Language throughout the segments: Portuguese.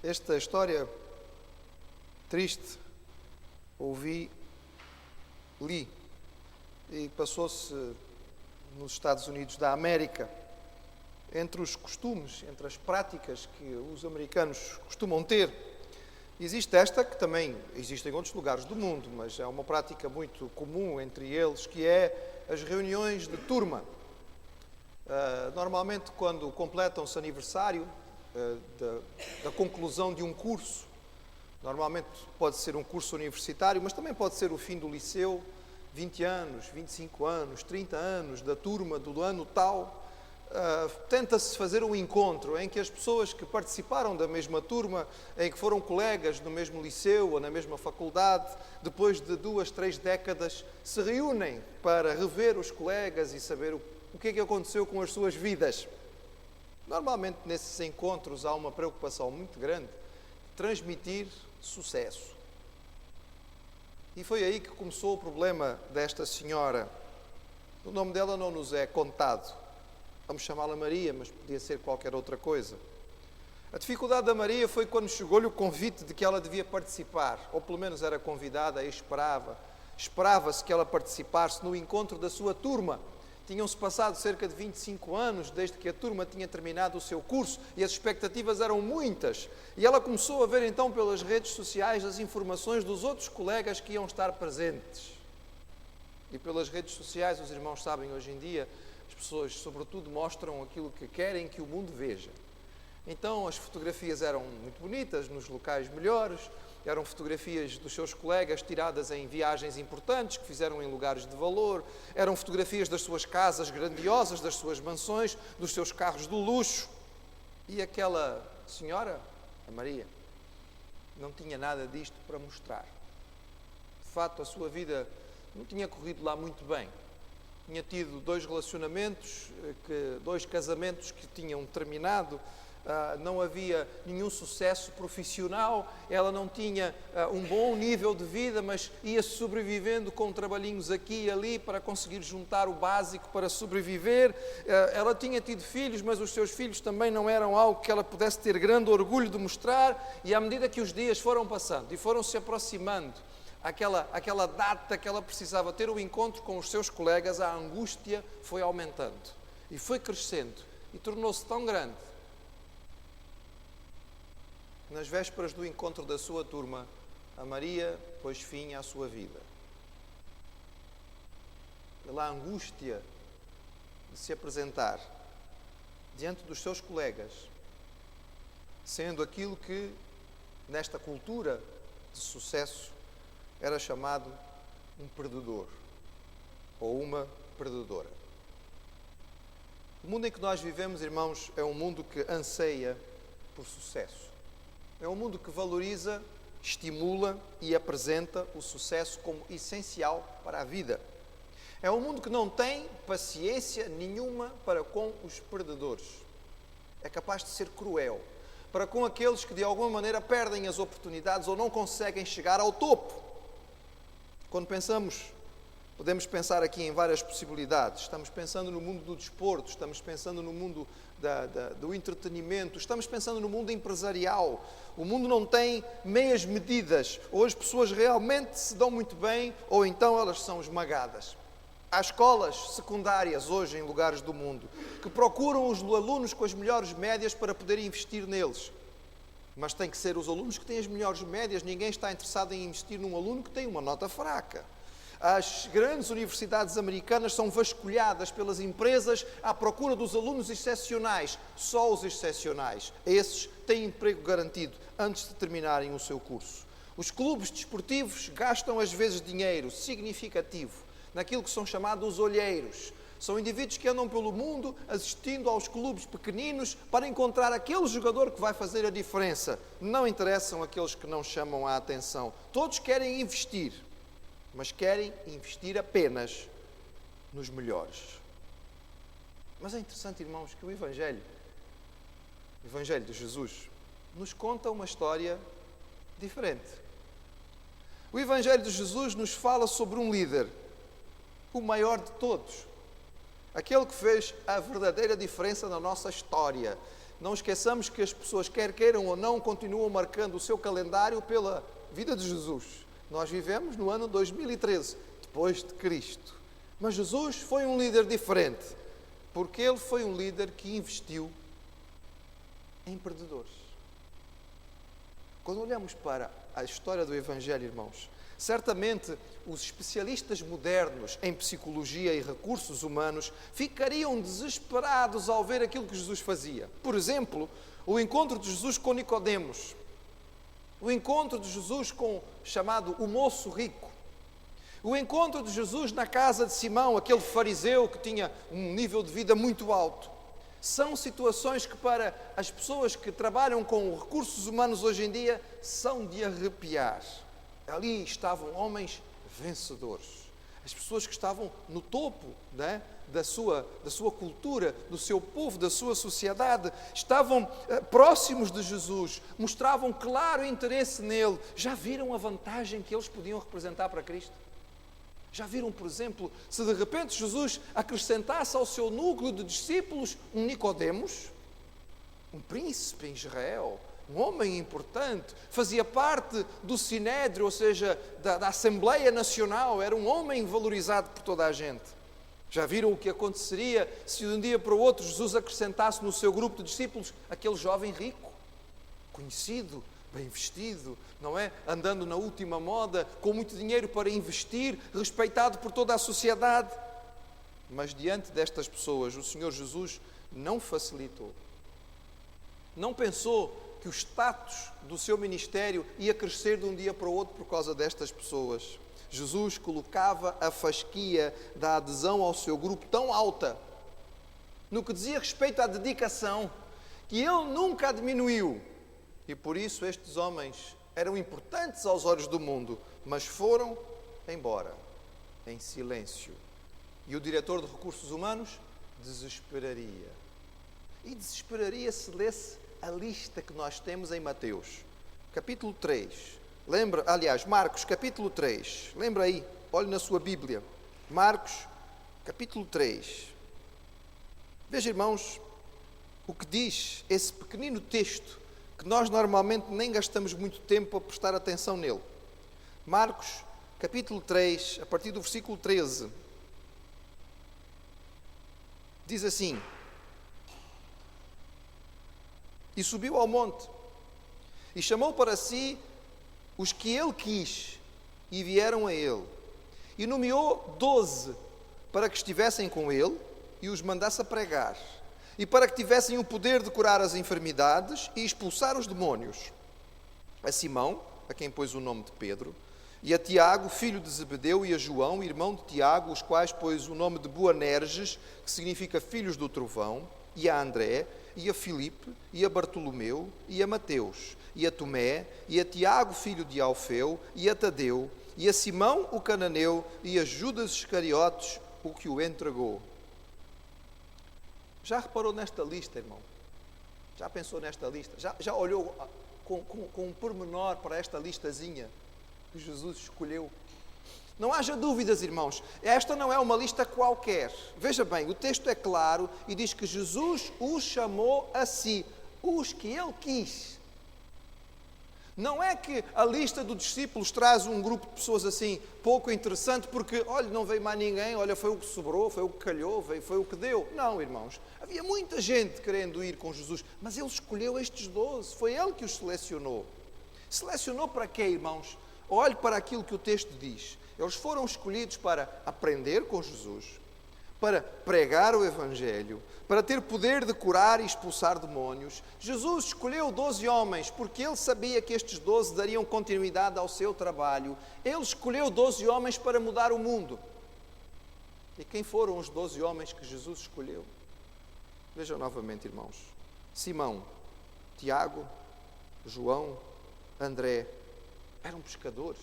Esta história triste li e passou-se nos Estados Unidos da América. Entre os costumes, entre as práticas que os americanos costumam ter, existe esta, que também existe em outros lugares do mundo, mas é uma prática muito comum entre eles, que é as reuniões de turma. Normalmente, quando completam-se aniversário da conclusão de um curso, normalmente pode ser um curso universitário, mas também pode ser o fim do liceu, 20 anos, 25 anos, 30 anos da turma do ano tal, tenta-se fazer um encontro em que as pessoas que participaram da mesma turma, em que foram colegas no mesmo liceu ou na mesma faculdade, depois de 2, 3 décadas, se reúnem para rever os colegas e saber o que é que aconteceu com as suas vidas. Normalmente, nesses encontros, há uma preocupação muito grande de transmitir sucesso. E foi aí que começou o problema desta senhora. O nome dela não nos é contado. Vamos chamá-la Maria, mas podia ser qualquer outra coisa. A dificuldade da Maria foi quando chegou-lhe o convite de que ela devia participar, ou pelo menos era convidada e esperava-se que ela participasse no encontro da sua turma. Tinham-se passado cerca de 25 anos desde que a turma tinha terminado o seu curso e as expectativas eram muitas. E ela começou a ver então pelas redes sociais as informações dos outros colegas que iam estar presentes. E pelas redes sociais, os irmãos sabem, hoje em dia, as pessoas sobretudo mostram aquilo que querem que o mundo veja. Então as fotografias eram muito bonitas, nos locais melhores, eram fotografias dos seus colegas tiradas em viagens importantes, que fizeram em lugares de valor, eram fotografias das suas casas grandiosas, das suas mansões, dos seus carros de luxo. E aquela senhora, a Maria, não tinha nada disto para mostrar. De facto, a sua vida não tinha corrido lá muito bem. Tinha tido 2 relacionamentos, 2 casamentos que tinham terminado, não havia nenhum sucesso profissional, ela não tinha um bom nível de vida, mas ia sobrevivendo com trabalhinhos aqui e ali para conseguir juntar o básico para sobreviver. Ela tinha tido filhos, mas os seus filhos também não eram algo que ela pudesse ter grande orgulho de mostrar, e à medida que os dias foram passando e foram se aproximando, aquela data que ela precisava ter o encontro com os seus colegas, a angústia foi aumentando e foi crescendo e tornou-se tão grande. Nas vésperas do encontro da sua turma, a Maria pôs fim à sua vida. Pela angústia de se apresentar diante dos seus colegas, sendo aquilo que, nesta cultura de sucesso, era chamado um perdedor ou uma perdedora. O mundo em que nós vivemos, irmãos, é um mundo que anseia por sucesso. É um mundo que valoriza, estimula e apresenta o sucesso como essencial para a vida. É um mundo que não tem paciência nenhuma para com os perdedores. É capaz de ser cruel para com aqueles que de alguma maneira perdem as oportunidades ou não conseguem chegar ao topo. Quando podemos pensar aqui em várias possibilidades. Estamos pensando no mundo do desporto, estamos pensando no mundo do entretenimento, estamos pensando no mundo empresarial. O mundo não tem meias medidas. Ou as pessoas realmente se dão muito bem, ou então elas são esmagadas. Há escolas secundárias hoje em lugares do mundo que procuram os alunos com as melhores médias para poderem investir neles. Mas tem que ser os alunos que têm as melhores médias. Ninguém está interessado em investir num aluno que tem uma nota fraca. As grandes universidades americanas são vasculhadas pelas empresas à procura dos alunos excepcionais. Só os excepcionais. Esses têm emprego garantido antes de terminarem o seu curso. Os clubes desportivos gastam às vezes dinheiro significativo naquilo que são chamados olheiros. São indivíduos que andam pelo mundo assistindo aos clubes pequeninos para encontrar aquele jogador que vai fazer a diferença. Não interessam aqueles que não chamam a atenção. Todos querem investir, mas querem investir apenas nos melhores. Mas é interessante, irmãos, que o Evangelho de Jesus, nos conta uma história diferente. O Evangelho de Jesus nos fala sobre um líder, o maior de todos, aquele que fez a verdadeira diferença na nossa história, não esqueçamos que as pessoas, quer queiram ou não, continuam marcando o seu calendário pela vida de Jesus. Nós vivemos no ano 2013, depois de Cristo. Mas Jesus foi um líder diferente, porque ele foi um líder que investiu em perdedores. Quando olhamos para a história do Evangelho, irmãos, certamente os especialistas modernos em psicologia e recursos humanos ficariam desesperados ao ver aquilo que Jesus fazia. Por exemplo, o encontro de Jesus com Nicodemos, o encontro de Jesus com chamado o moço rico, o encontro de Jesus na casa de Simão, aquele fariseu que tinha um nível de vida muito alto. São situações que para as pessoas que trabalham com recursos humanos hoje em dia são de arrepiar. Ali estavam homens vencedores. As pessoas que estavam no topo, né, da sua cultura, do seu povo, da sua sociedade, estavam próximos de Jesus, mostravam claro interesse nele. Já viram a vantagem que eles podiam representar para Cristo? Já viram, por exemplo, se de repente Jesus acrescentasse ao seu núcleo de discípulos um Nicodemos, um príncipe em Israel, um homem importante, fazia parte do Sinédrio, ou seja, da Assembleia Nacional, era um homem valorizado por toda a gente. Já viram o que aconteceria se de um dia para o outro Jesus acrescentasse no seu grupo de discípulos aquele jovem rico, conhecido, bem vestido, não é? Andando na última moda, com muito dinheiro para investir, respeitado por toda a sociedade. Mas diante destas pessoas, o Senhor Jesus não facilitou. Não pensou que o status do seu ministério ia crescer de um dia para o outro por causa destas pessoas. Jesus colocava a fasquia da adesão ao seu grupo tão alta, no que dizia respeito à dedicação, que ele nunca a diminuiu. E por isso estes homens eram importantes aos olhos do mundo, mas foram embora, em silêncio. E o diretor de recursos humanos desesperaria. E desesperaria se lesse a lista que nós temos em Mateus, capítulo 3. Lembra, aliás, Marcos, capítulo 3. Lembra aí, olhe na sua Bíblia. Marcos, capítulo 3. Veja, irmãos, o que diz esse pequenino texto, que nós normalmente nem gastamos muito tempo a prestar atenção nele. Marcos, capítulo 3, a partir do versículo 13. Diz assim: E subiu ao monte, e chamou para si os que ele quis, e vieram a ele. E nomeou 12 para que estivessem com ele, e os mandasse a pregar. E para que tivessem o poder de curar as enfermidades e expulsar os demónios. A Simão, a quem pôs o nome de Pedro, e a Tiago, filho de Zebedeu, e a João, irmão de Tiago, os quais pôs o nome de Boanerges, que significa filhos do trovão, e a André, e a Filipe, e a Bartolomeu, e a Mateus, e a Tomé, e a Tiago, filho de Alfeu, e a Tadeu, e a Simão, o cananeu, e a Judas Iscariotes, o que o entregou. Já reparou nesta lista, irmão? Já pensou nesta lista? Já olhou com um pormenor para esta listazinha que Jesus escolheu? Não haja dúvidas, irmãos. Esta não é uma lista qualquer. Veja bem, o texto é claro e diz que Jesus os chamou a si, os que ele quis. Não é que a lista dos discípulos traz um grupo de pessoas assim pouco interessante porque, olha, não veio mais ninguém, olha, foi o que sobrou, foi o que calhou, foi o que deu. Não, irmãos, havia muita gente querendo ir com Jesus, mas ele escolheu estes 12, foi ele que os selecionou. Selecionou para quê, irmãos? Olhe para aquilo que o texto diz. Eles foram escolhidos para aprender com Jesus, para pregar o Evangelho, para ter poder de curar e expulsar demónios. Jesus escolheu 12 homens, porque ele sabia que estes 12 dariam continuidade ao seu trabalho. Ele escolheu 12 homens para mudar o mundo. E quem foram os 12 homens que Jesus escolheu? Vejam novamente, irmãos. Simão, Tiago, João, André, eram pescadores.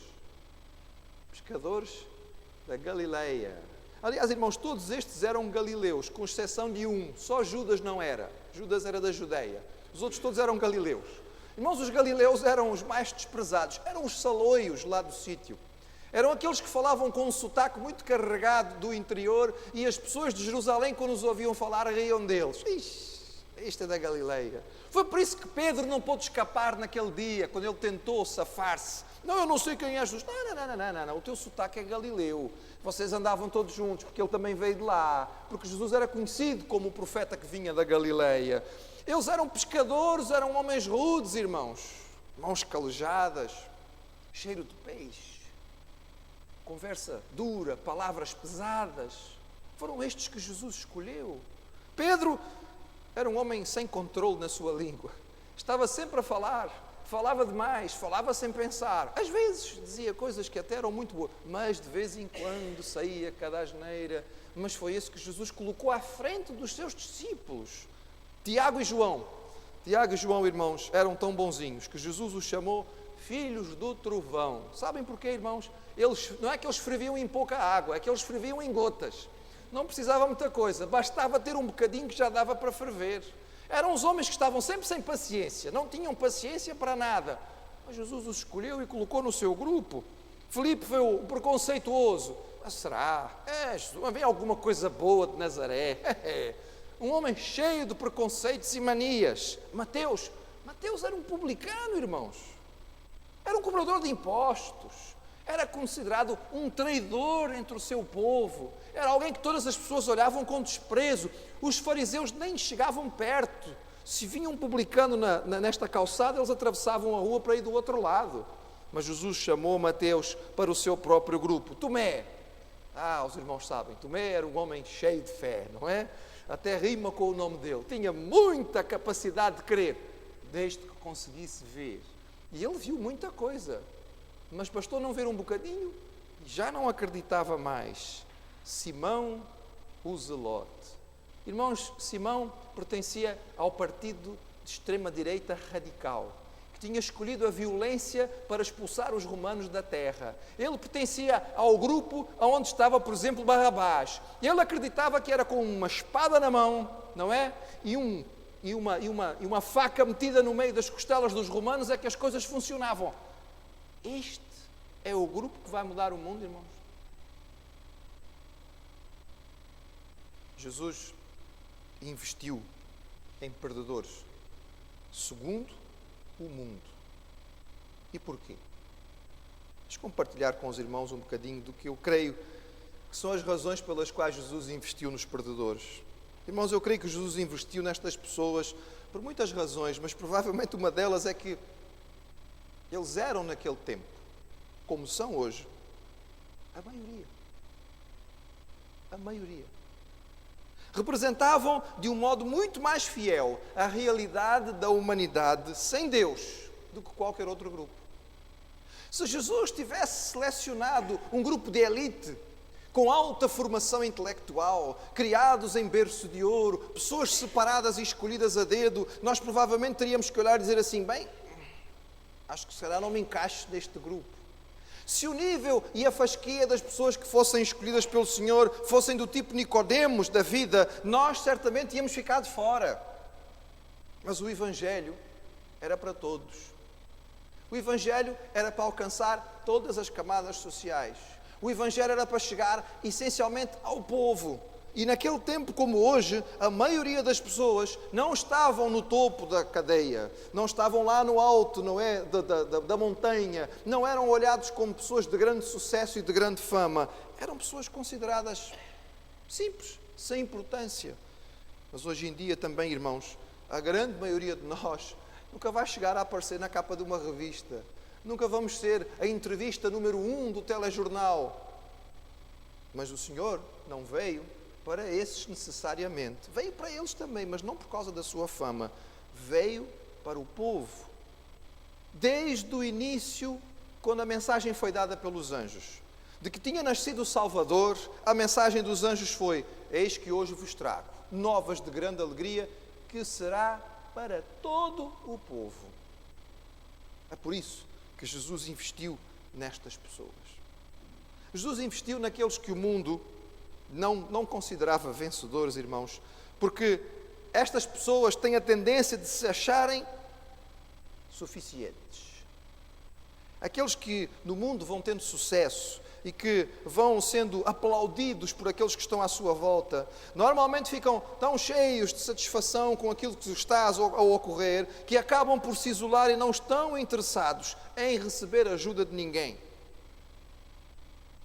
Pescadores da Galileia. Aliás, irmãos, todos estes eram galileus, com exceção de um. Só Judas não era. Judas era da Judeia. Os outros todos eram galileus. Irmãos, os galileus eram os mais desprezados. Eram os saloios lá do sítio. Eram aqueles que falavam com um sotaque muito carregado do interior e as pessoas de Jerusalém, quando os ouviam falar, riam deles. Ixi, Isto é da Galileia. Foi por isso que Pedro não pôde escapar naquele dia, quando ele tentou safar-se. Não, eu não sei quem é Jesus. Não. O teu sotaque é galileu. Vocês andavam todos juntos, porque ele também veio de lá. Porque Jesus era conhecido como o profeta que vinha da Galileia. Eles eram pescadores, eram homens rudes, irmãos. Mãos calejadas, cheiro de peixe. Conversa dura, palavras pesadas. Foram estes que Jesus escolheu. Pedro era um homem sem controle na sua língua. Estava sempre a falar, falava demais, falava sem pensar. Às vezes dizia coisas que até eram muito boas, mas de vez em quando saía cada asneira. Mas foi esse que Jesus colocou à frente dos seus discípulos. Tiago e João, irmãos, eram tão bonzinhos que Jesus os chamou filhos do trovão. Sabem porquê, irmãos? Não é que eles ferviam em pouca água, é que eles ferviam em gotas. Não precisava muita coisa, bastava ter um bocadinho que já dava para ferver. Eram os homens que estavam sempre sem paciência, não tinham paciência para nada. Mas Jesus os escolheu e colocou no seu grupo. Filipe foi o preconceituoso. Mas será? Jesus, vem alguma coisa boa de Nazaré. Um homem cheio de preconceitos e manias. Mateus era um publicano, irmãos. Era um cobrador de impostos. Era considerado um traidor entre o seu povo. Era alguém que todas as pessoas olhavam com desprezo. Os fariseus nem chegavam perto. Se vinha um publicano nesta calçada, eles atravessavam a rua para ir do outro lado. Mas Jesus chamou Mateus para o seu próprio grupo. Tomé. Os irmãos sabem, Tomé era um homem cheio de fé, não é? Até rima com o nome dele. Tinha muita capacidade de crer, desde que conseguisse ver. E ele viu muita coisa. Mas bastou não ver um bocadinho e já não acreditava mais. Simão, o Zelote. Irmãos, Simão pertencia ao partido de extrema-direita radical, que tinha escolhido a violência para expulsar os romanos da terra. Ele pertencia ao grupo onde estava, por exemplo, Barrabás. Ele acreditava que era com uma espada na mão, não é? E uma faca metida no meio das costelas dos romanos é que as coisas funcionavam. Este é o grupo que vai mudar o mundo, irmãos. Jesus investiu em perdedores segundo o mundo. E porquê? Deixa eu compartilhar com os irmãos um bocadinho do que eu creio que são as razões pelas quais Jesus investiu nos perdedores. Irmãos, eu creio que Jesus investiu nestas pessoas por muitas razões, mas provavelmente uma delas é que eles eram naquele tempo, como são hoje, a maioria. Representavam de um modo muito mais fiel a realidade da humanidade sem Deus do que qualquer outro grupo. Se Jesus tivesse selecionado um grupo de elite com alta formação intelectual, criados em berço de ouro, pessoas separadas e escolhidas a dedo, nós provavelmente teríamos que olhar e dizer assim, bem, acho que se calhar não me encaixo neste grupo. Se o nível e a fasquia das pessoas que fossem escolhidas pelo Senhor fossem do tipo Nicodemos da vida, nós certamente íamos ficar de fora. Mas o Evangelho era para todos. O Evangelho era para alcançar todas as camadas sociais. O Evangelho era para chegar essencialmente ao povo. E naquele tempo como hoje, a maioria das pessoas não estavam no topo da cadeia, não estavam lá no alto, não é, da montanha, não eram olhados como pessoas de grande sucesso e de grande fama. Eram pessoas consideradas simples, sem importância. Mas hoje em dia também, irmãos, a grande maioria de nós nunca vai chegar a aparecer na capa de uma revista. Nunca vamos ser a entrevista número 1 do telejornal. Mas o Senhor não veio para esses necessariamente. Veio para eles também, mas não por causa da sua fama. Veio para o povo. Desde o início, quando a mensagem foi dada pelos anjos, de que tinha nascido o Salvador, a mensagem dos anjos foi: eis que hoje vos trago novas de grande alegria, que será para todo o povo. É por isso que Jesus investiu nestas pessoas. Jesus investiu naqueles que o mundo não considerava vencedores, irmãos, porque estas pessoas têm a tendência de se acharem suficientes. aqueles que no mundo vão tendo sucesso e que vão sendo aplaudidos por aqueles que estão à sua volta, normalmente ficam tão cheios de satisfação com aquilo que está a ocorrer, que acabam por se isolar e não estão interessados em receber ajuda de ninguém.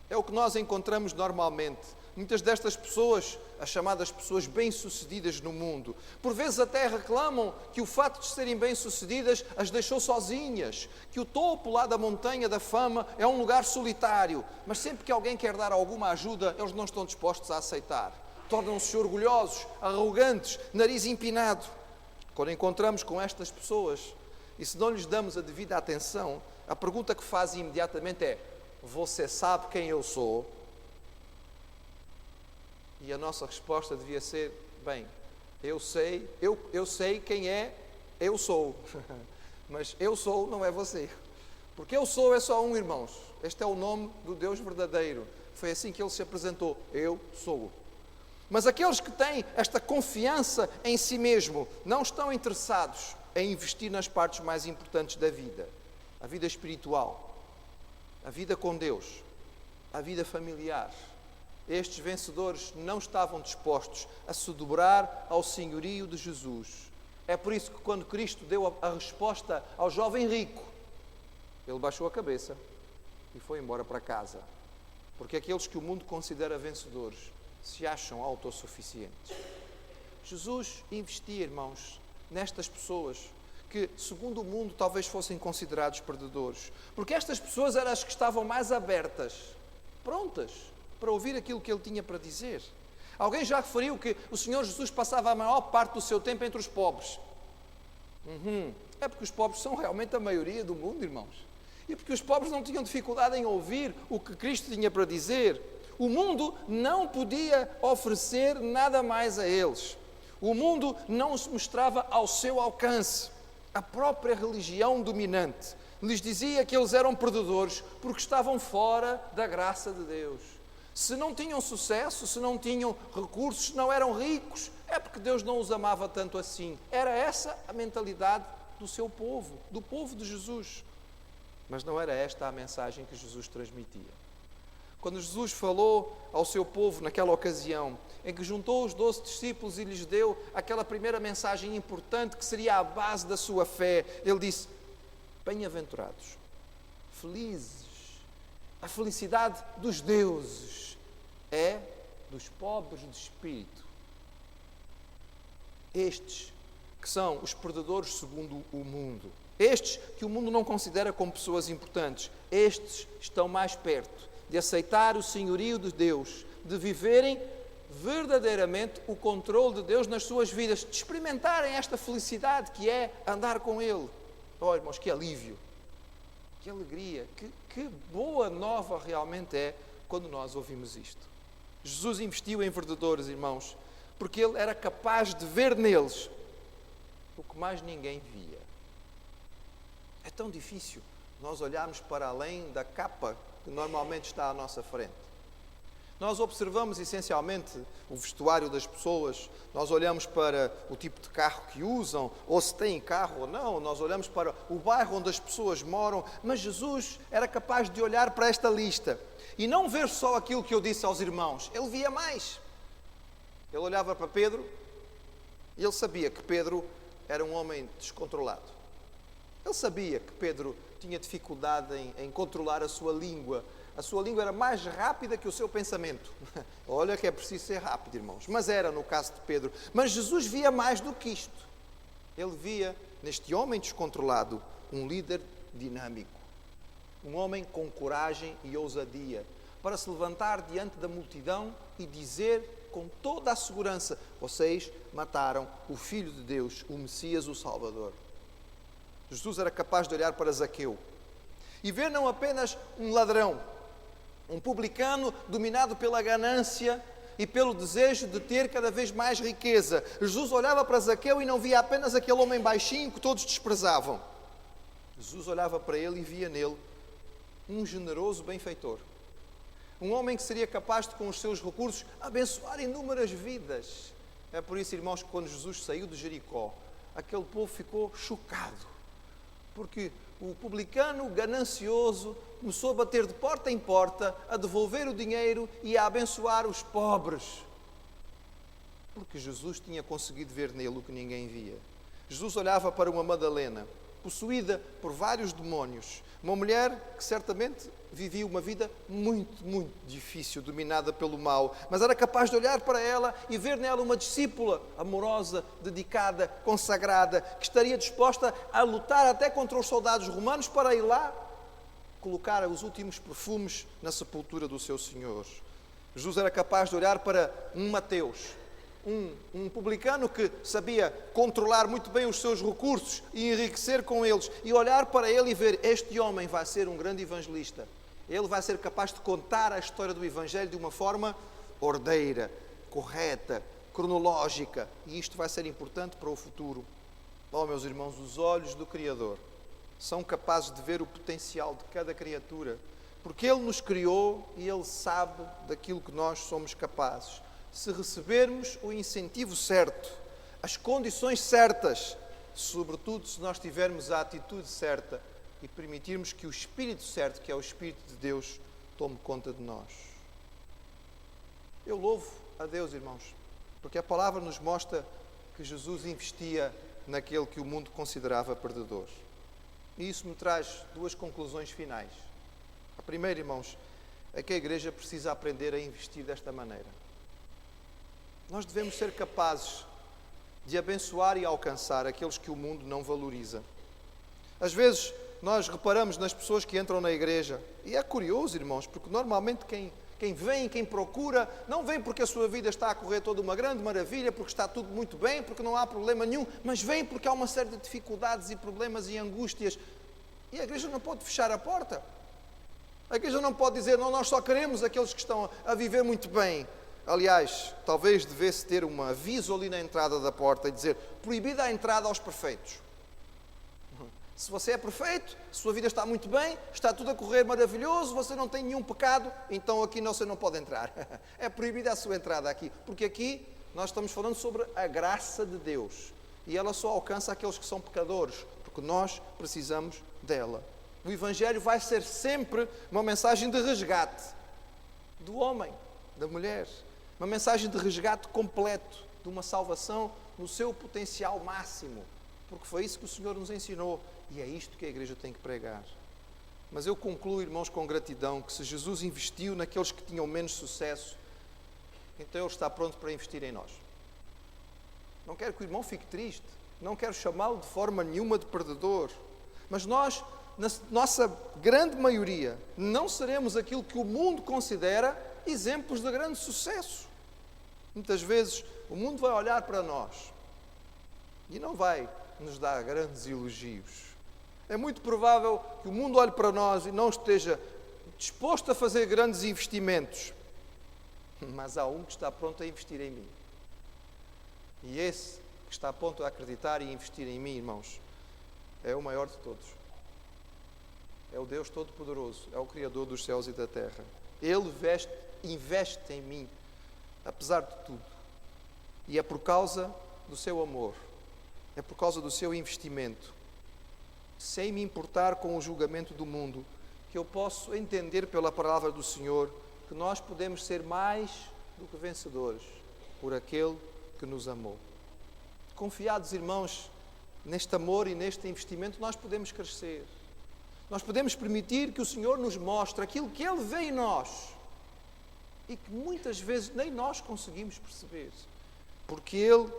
É o que nós encontramos normalmente. Muitas destas pessoas, as chamadas pessoas bem-sucedidas no mundo, por vezes até reclamam que o fato de serem bem-sucedidas as deixou sozinhas, que o topo lá da montanha da fama é um lugar solitário, mas sempre que alguém quer dar alguma ajuda, eles não estão dispostos a aceitar. Tornam-se orgulhosos, arrogantes, nariz empinado. Quando encontramos com estas pessoas, e se não lhes damos a devida atenção, a pergunta que fazem imediatamente é: você sabe quem eu sou? E a nossa resposta devia ser: bem, eu sei quem é eu sou, mas eu sou não é você, porque eu sou é só um, irmãos. Este é o nome do Deus verdadeiro, foi assim que Ele se apresentou: eu sou. Mas aqueles que têm esta confiança em si mesmo não estão interessados em investir nas partes mais importantes da vida: a vida espiritual, a vida com Deus, a vida familiar. Estes vencedores não estavam dispostos a se dobrar ao senhorio de Jesus. É por isso que quando Cristo deu a resposta ao jovem rico, ele baixou a cabeça e foi embora para casa. Porque aqueles que o mundo considera vencedores se acham autossuficientes. Jesus investia, irmãos, nestas pessoas que, segundo o mundo, talvez fossem considerados perdedores. Porque estas pessoas eram as que estavam mais abertas, prontas para ouvir aquilo que Ele tinha para dizer. Alguém já referiu que o Senhor Jesus passava a maior parte do seu tempo entre os pobres. É porque os pobres são realmente a maioria do mundo, irmãos. E porque os pobres não tinham dificuldade em ouvir o que Cristo tinha para dizer. O mundo não podia oferecer nada mais a eles. O mundo não se mostrava ao seu alcance. A própria religião dominante lhes dizia que eles eram perdedores porque estavam fora da graça de Deus. Se não tinham sucesso, se não tinham recursos, se não eram ricos, é porque Deus não os amava tanto assim. Era essa a mentalidade do seu povo, do povo de Jesus. Mas não era esta a mensagem que Jesus transmitia. Quando Jesus falou ao seu povo naquela ocasião, em que juntou os 12 discípulos e lhes deu aquela primeira mensagem importante que seria a base da sua fé, Ele disse: bem-aventurados, felizes, a felicidade dos deuses é dos pobres de espírito. Estes que são os perdedores segundo o mundo, estes que o mundo não considera como pessoas importantes, estes estão mais perto de aceitar o senhorio de Deus, de viverem verdadeiramente o controle de Deus nas suas vidas, de experimentarem esta felicidade que é andar com Ele. Oh, irmãos, que alívio, que alegria, que boa nova realmente é quando nós ouvimos isto. Jesus investiu em vendedores, irmãos, porque Ele era capaz de ver neles o que mais ninguém via. É tão difícil nós olharmos para além da capa que normalmente está à nossa frente. Nós observamos essencialmente o vestuário das pessoas, nós olhamos para o tipo de carro que usam, ou se têm carro ou não, nós olhamos para o bairro onde as pessoas moram, mas Jesus era capaz de olhar para esta lista e não ver só aquilo que eu disse aos irmãos, Ele via mais. Ele olhava para Pedro e Ele sabia que Pedro era um homem descontrolado. Ele sabia que Pedro tinha dificuldade em controlar a sua língua. A sua língua era mais rápida que o seu pensamento. Olha que é preciso ser rápido, irmãos. Mas era no caso de Pedro. Mas Jesus via mais do que isto. Ele via neste homem descontrolado um líder dinâmico. Um homem com coragem e ousadia para se levantar diante da multidão e dizer com toda a segurança: vocês mataram o Filho de Deus, o Messias, o Salvador. Jesus era capaz de olhar para Zaqueu e ver não apenas um ladrão, um publicano dominado pela ganância e pelo desejo de ter cada vez mais riqueza. Jesus olhava para Zaqueu e não via apenas aquele homem baixinho que todos desprezavam. Jesus olhava para ele e via nele um generoso benfeitor. Um homem que seria capaz de, com os seus recursos, abençoar inúmeras vidas. É por isso, irmãos, que quando Jesus saiu de Jericó, aquele povo ficou chocado. Porque o publicano ganancioso começou a bater de porta em porta, a devolver o dinheiro e a abençoar os pobres. Porque Jesus tinha conseguido ver nele o que ninguém via. Jesus olhava para uma Madalena, possuída por vários demónios, uma mulher que certamente vivia uma vida muito, muito difícil, dominada pelo mal, mas era capaz de olhar para ela e ver nela uma discípula amorosa, dedicada, consagrada, que estaria disposta a lutar até contra os soldados romanos para ir lá colocar os últimos perfumes na sepultura do seu Senhor. Jesus era capaz de olhar para um Mateus, um publicano que sabia controlar muito bem os seus recursos e enriquecer com eles, e olhar para ele e ver: este homem vai ser um grande evangelista. Ele vai ser capaz de contar a história do Evangelho de uma forma ordeira, correta, cronológica, e isto vai ser importante para o futuro. Oh, meus irmãos, os olhos do Criador são capazes de ver o potencial de cada criatura, porque Ele nos criou e Ele sabe daquilo que nós somos capazes. Se recebermos o incentivo certo, as condições certas, sobretudo se nós tivermos a atitude certa e permitirmos que o Espírito certo, que é o Espírito de Deus, tome conta de nós. Eu louvo a Deus, irmãos, porque a palavra nos mostra que Jesus investia naquele que o mundo considerava perdedor. E isso me traz duas conclusões finais. A primeira, irmãos, é que a Igreja precisa aprender a investir desta maneira. Nós devemos ser capazes de abençoar e alcançar aqueles que o mundo não valoriza. Às vezes, nós reparamos nas pessoas que entram na igreja, e é curioso, irmãos, porque normalmente quem vem, quem procura, não vem porque a sua vida está a correr toda uma grande maravilha, porque está tudo muito bem, porque não há problema nenhum, mas vem porque há uma série de dificuldades e problemas e angústias. E a igreja não pode fechar a porta. A igreja não pode dizer: não, nós só queremos aqueles que estão a viver muito bem. Aliás, talvez devesse ter um aviso ali na entrada da porta e dizer: proibida a entrada aos perfeitos. Se você é perfeito, se sua vida está muito bem, está tudo a correr maravilhoso, você não tem nenhum pecado, então aqui você não pode entrar. É proibida a sua entrada aqui, porque aqui nós estamos falando sobre a graça de Deus. E ela só alcança aqueles que são pecadores, porque nós precisamos dela. O Evangelho vai ser sempre uma mensagem de resgate do homem, da mulher. Uma mensagem de resgate completo, de uma salvação no seu potencial máximo. Porque foi isso que o Senhor nos ensinou. E é isto que a igreja tem que pregar. Mas eu concluo, irmãos, com gratidão, que se Jesus investiu naqueles que tinham menos sucesso, então Ele está pronto para investir em nós. Não quero que o irmão fique triste. Não quero chamá-lo de forma nenhuma de perdedor. Mas nós, na nossa grande maioria, não seremos aquilo que o mundo considera exemplos de grande sucesso. Muitas vezes o mundo vai olhar para nós e não vai nos dar grandes elogios. É muito provável que o mundo olhe para nós e não esteja disposto a fazer grandes investimentos. Mas há um que está pronto a investir em mim. E esse que está pronto a acreditar e investir em mim, irmãos, é o maior de todos. É o Deus Todo-Poderoso, é o Criador dos céus e da terra. Ele investe em mim, apesar de tudo. E é por causa do seu amor, é por causa do seu investimento, sem me importar com o julgamento do mundo, que eu posso entender pela palavra do Senhor que nós podemos ser mais do que vencedores por aquele que nos amou. Confiados, irmãos, neste amor e neste investimento, nós podemos crescer. Nós podemos permitir que o Senhor nos mostre aquilo que Ele vê em nós e que muitas vezes nem nós conseguimos perceber, porque Ele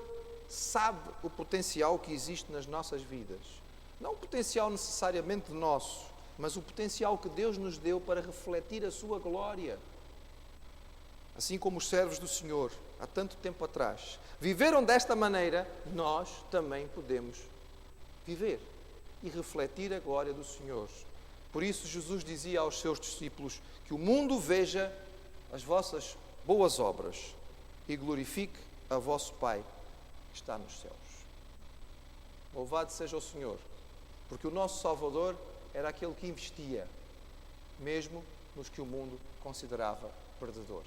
sabe o potencial que existe nas nossas vidas. Não o potencial necessariamente nosso, mas o potencial que Deus nos deu para refletir a sua glória. Assim como os servos do Senhor, há tanto tempo atrás, viveram desta maneira, nós também podemos viver e refletir a glória do Senhor. Por isso Jesus dizia aos seus discípulos que o mundo veja as vossas boas obras e glorifique a vosso Pai que está nos céus. Louvado seja o Senhor, porque o nosso Salvador era aquele que investia, mesmo nos que o mundo considerava perdedores.